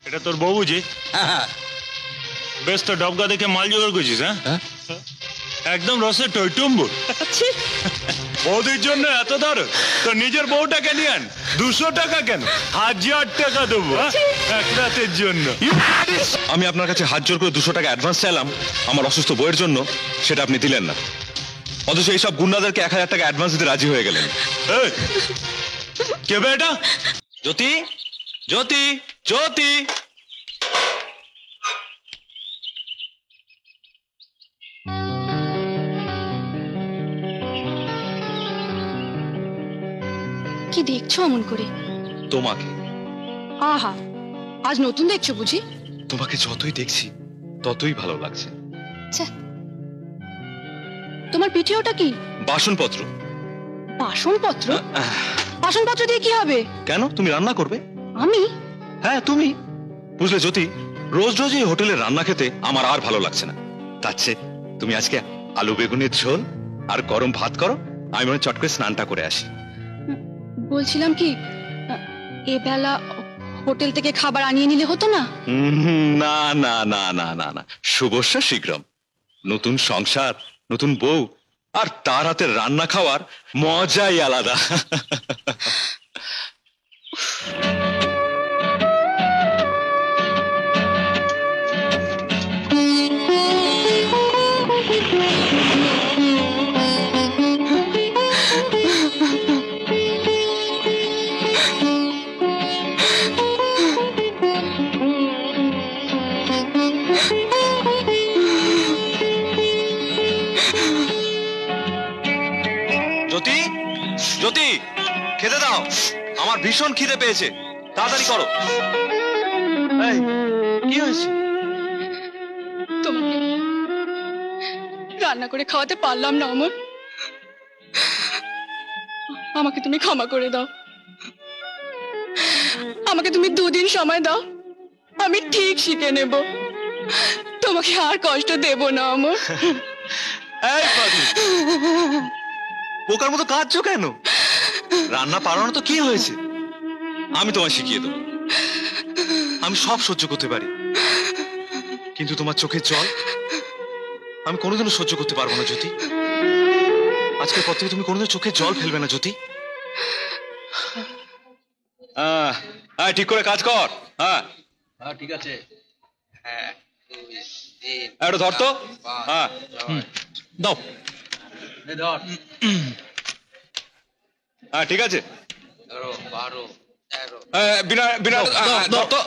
এটা তোর বউ বুঝি? হ্যাঁ। বেশ, তো ডবগা দেখে মাল জোগাড় করছিস? হ্যাঁ, একদম রসে টইটুম্বুর। বৌদির জন্য এত দর, তো নিজের বউটাকে নিয়ে আন। 200 টাকা কেন, 1000 টাকা দেবো এক রাতের জন্য। আমি আপনার কাছে হাত জোর করে 200 টাকা অ্যাডভান্স চাইলাম আমার অসুস্থ বউয়ের জন্য, সেটা আপনি দিলেন না। অথচ এইসব গুন্ডাদেরকে 1000 টাকা অ্যাডভান্স দিতে রাজি হয়ে গেলেন। এই, কে বে এটা? জ্যোতি, জ্যোতি, জ্যোতি। কি দেখছো অমন করে? তোমাকে। আহা, আজ নতুন দেখছো বুঝি? তোমাকে যতই দেখছি ততই ভালো লাগছে। তোমার পিঠে ওটা কি? বাসনপত্র। বাসনপত্র? বাসনপত্র দিয়ে কি হবে? কেন, তুমি রান্না করবে? আমি? হ্যাঁ তুমি। বুঝলে জ্যোতি, রোজ রোজ এই হোটেলে রান্না খেতে আমার আর ভালো লাগছে না। তার চেয়ে তুমি আজকে আলু বেগুনের ঝোল আর গরম ভাত করো, আমি মনে চট করে স্নানটা করে আসি। বলছিলাম কি, এ বেলা হোটেল থেকে খাবার আনিয়ে নিলে হতো না? না না না না না না, শুভস্য শীঘ্রম। নতুন সংসার, নতুন বউ, আর তার হাতের রান্না খাওয়ার মজাই আলাদা। জ্যোতি, জ্যোতি, খেতে দাও, আমার ভীষণ খিদে পেয়েছে, তাড়াতাড়ি করো। এই, কি হয়েছে? তোমাকে রান্না করে খাওয়াতে পারলাম না অমর। আমাকে তুমি ক্ষমা করে দাও। আমাকে তুমি 2 দিন সময় দাও, আমি ঠিক শিখে নেব। তোমাকে আর কষ্ট দেব না অমর। এই পাগলি, পোকার মতো কাঁদছো কেন? রান্না পারানো তো কি হয়েছে, আমি তোমায় শিখিয়ে দেবো। আমি সব সহ্য করতে পারি, কিন্তু তোমার চোখের জল আমি কোনোদিনও সহ্য করতে পারবো না জ্যোতি। আজকের পর থেকে তুমি কোনোদিন চোখের জল ফেলবে না জ্যোতি। হ্যাঁ, ঠিক করে কাজ কর। হ্যাঁ, ঠিক আছে। 1 2 3 একটু ধর তো। হ্যাঁ, দাও। ধর। হ্যাঁ, ঠিক আছে। 13 12 13। বিনা বিনা ধর তো।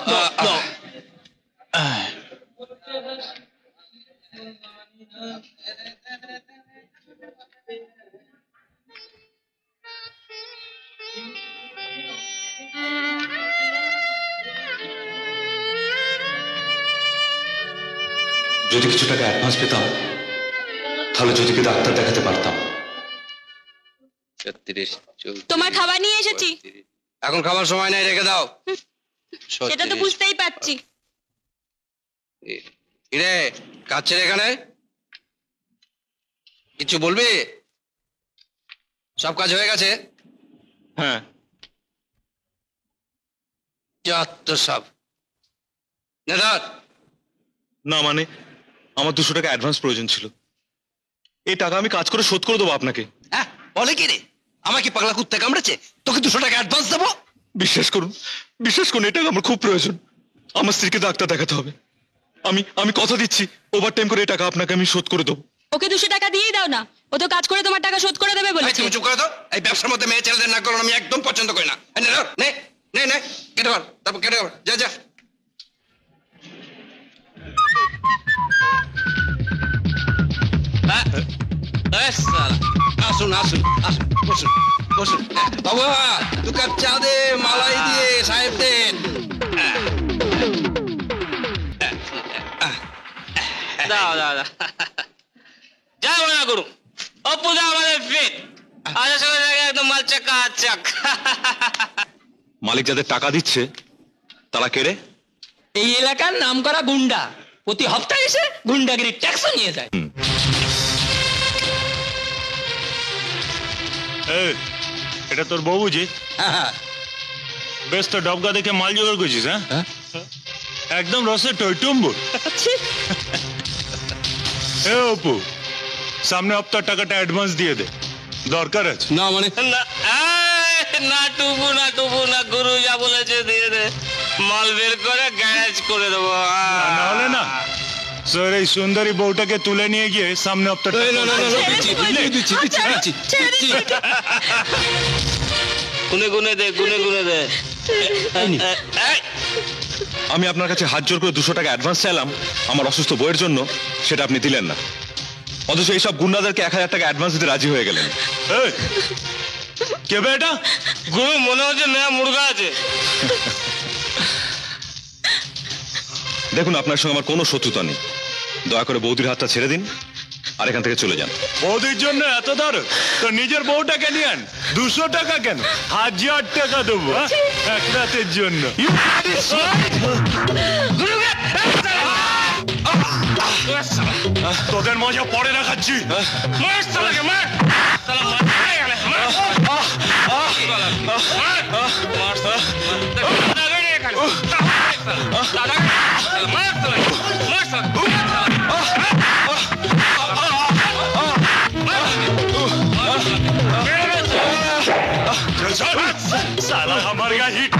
যদি কিছু টাকা অ্যাডভান্স পেতাম তাহলে জ্যোতিকে ডাক্তার দেখাতে পারতাম। 36 34। তোমার খাবার নিয়ে এসেছি। এখন খাবার সময় নাই, রেখে দাও। সেটা তো বুঝতেই পারছি। কিরে, কাজ ছেড়ে এখানে কিছু বলবি? সব কাজ হয়ে গেছে? হ্যাঁ। যত সব নে ধর। না মানে, আমার 200 টাকা অ্যাডভান্স প্রয়োজন ছিল। এই টাকা আমি কাজ করে শোধ করে দেবো আপনাকে। হ্যাঁ, বলে কি রে, আমাকে পাগলা কুত্তে কামড়েছে, তোকে 200 টাকা অ্যাডভান্স দেবো? বিশ্বাস করুন, বিশ্বাস করুন, এটা আমার খুব প্রয়োজন। আমার স্ত্রীকে ডাক্তার দেখাতে হবে। আমি কথা দিচ্ছি, ওভার টাইম করে এই টাকা আপনাকে আমি শোধ করে দেবো। ওকে 200 টাকা দিয়েই দাও না, ও তো কাজ করে তোমার টাকা শোধ করে দেবে এই, বলেছে। তুমি চুপ করে দাও। এই ব্যবসার মধ্যে মেয়ে ছেলেদের না করো, আমি একদম পছন্দ করি না। এই নে ধর, নে নে নে, কেটে ধর, তারপর কেটে ধর, যা যা। আসুন আসুন আসুন, বসুন বসুন। বাবা, 2 কাপ চা দে, মালাই দিয়ে সাহেবদের। দাও দাও দাও, যা মনে করুন, অপুজা আমাদের ফিট। আজ সকালে একদম মাল চাকা চাক। মালিক যাদের টাকা দিচ্ছে তারা কেড়ে এই এলাকার নাম করা গুন্ডা, প্রতি হপ্তাহে এসে গুন্ডাগিরি ট্যাক্স নিয়ে যায়। এই, এটা তোর বউ বুঝি? হ্যাঁ। বেশ, তো ডবগা দেখে মাল জোগাড় করছিস? হ্যাঁ, একদম রসে টইটুম্বুর। এ অপু, সামনে হপ্তার টাকাটা অ্যাডভান্স দিয়ে দে, দরকার আছে। না মানে না টুকু না গুরু যা বলেছে দিয়ে দে, মাল বের করে গ্যারেজ করে দেবো। না হলে না স্যার এই সুন্দরী বউটাকে তুলে নিয়ে গিয়ে সামনে হপ্তার গুনে দে। আমি আপনার কাছে হাত জোর করে 200 টাকা অ্যাডভান্স চাইলাম আমার অসুস্থ বইয়ের জন্য, সেটা আপনি দিলেন না। অথচ এইসব গুন্ডাদেরকে 1000 টাকা অ্যাডভান্স দিতে রাজি হয়ে গেলেন। কে বে এটা? গুরু মনে হচ্ছে নয়া মুরগা আছে। দেখুন, আপনার সঙ্গে আমার কোনো শত্রুতা নেই। দয়া করে বৌদির হাতটা ছেড়ে দিন আর এখান থেকে চলে যান। বৌদির জন্য এত দরদ তো নিজের বউটাকে নিয়ে আন। 200 টাকা কেন, 1000 টাকা দেবো এক রাতের জন্য। তোদের মজা পরে দেখাচ্ছি। साला हमारे यहाँ हिट।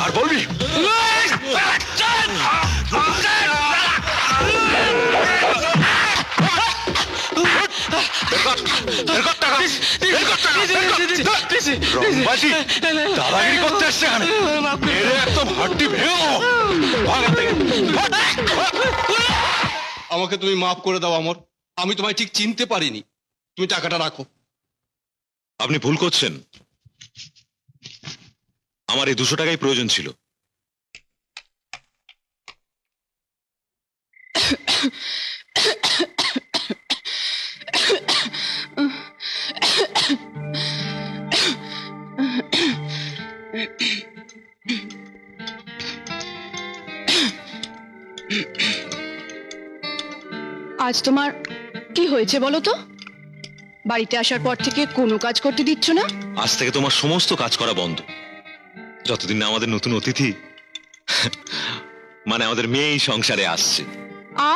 আর বলবি দাদাগিরি করতে আসছে এখানে, মেরে একদম হাড্ডি ভেঙে দেবো। আমাকে তুমি মাফ করে দাও অমর, আমি তোমায় ঠিক চিনতে পারিনি। তুমি টাকাটা রাখো। আপনি ভুল করছেন, আমার এই 200 টাকাই প্রয়োজন ছিল। আজ তোমার কি হয়েছে বলো তো? বাড়িতে আসার পর থেকে কোনো কাজ করতে দিচ্ছ না। আজ থেকে তোমার সমস্ত কাজ করা বন্ধ, যতদিন না আমাদের নতুন অতিথি মানে আমাদের মেয়ে এই সংসারে আসছে।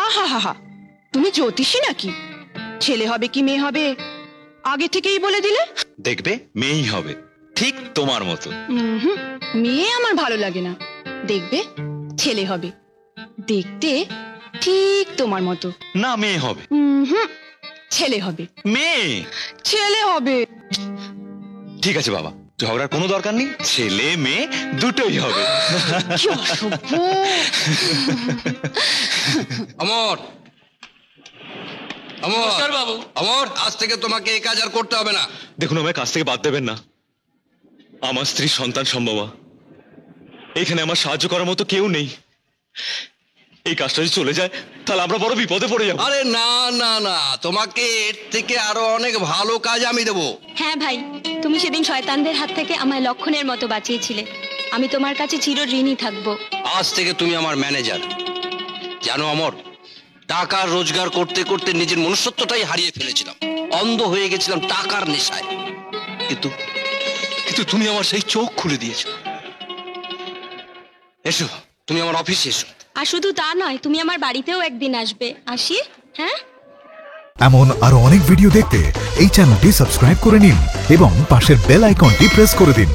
আহা হা হা, তুমি জ্যোতিষী নাকি? ছেলে হবে কি মেয়ে হবে আগে থেকেই বলে দিলে। দেখবে মেয়েই হবে, ঠিক তোমার মতো। মেয়ে আমার ভালো লাগে না, দেখবে ছেলে হবে, দেখতে ঠিক তোমার মতো। না, মেয়ে হবে। ছেলে হবে। মেয়ে ছেলে হবে। ঠিক আছে বাবা, ঝগড়ার কোনো দরকার নেই, ছেলে মেয়ে দুটোই হবে। কি অসভ্য। অমর, নমস্কার বাবু। অমর, আজ থেকে তোমাকে এই কাজ আর করতে হবে না। দেখুন, আমার কাছ থেকে বাদ দেবেন না। আমার স্ত্রী সন্তান সম্ভবা, এখানে আমার সাহায্য করার মতো কেউ নেই। এই কাজটা যদি চলে যায় তাহলে আমরা বড় বিপদে পড়ে যাবো। আরে না না না, তোমাকে এর থেকে আরো অনেক ভালো কাজ আমি দেবো। হ্যাঁ ভাই, তুমি সেদিন শয়তানদের হাত থেকে আমায় লক্ষণের মতো বাঁচিয়েছিলে। আমি তোমার কাছে চির ঋণী থাকবো। আজ থেকে তুমি আমার ম্যানেজার। জানো অমর, টাকা রোজগার করতে করতে নিজের মনুষ্যত্বটাই হারিয়ে ফেলেছিলাম, অন্ধ হয়ে গেছিলাম টাকার নেশায়। কিন্তু কিন্তু তুমি আমার সেই চোখ খুলে দিয়েছো। এসো, তুমি আমার অফিসে এসো। আর শুধু তা নয়, তুমি আমার বাড়িতেও একদিন আসবে। আসি? হ্যাঁ। এমন আরো অনেক ভিডিও দেখতে এই চ্যানেলটি সাবস্ক্রাইব করে নিন এবং পাশের বেল আইকনটি প্রেস করে দিন।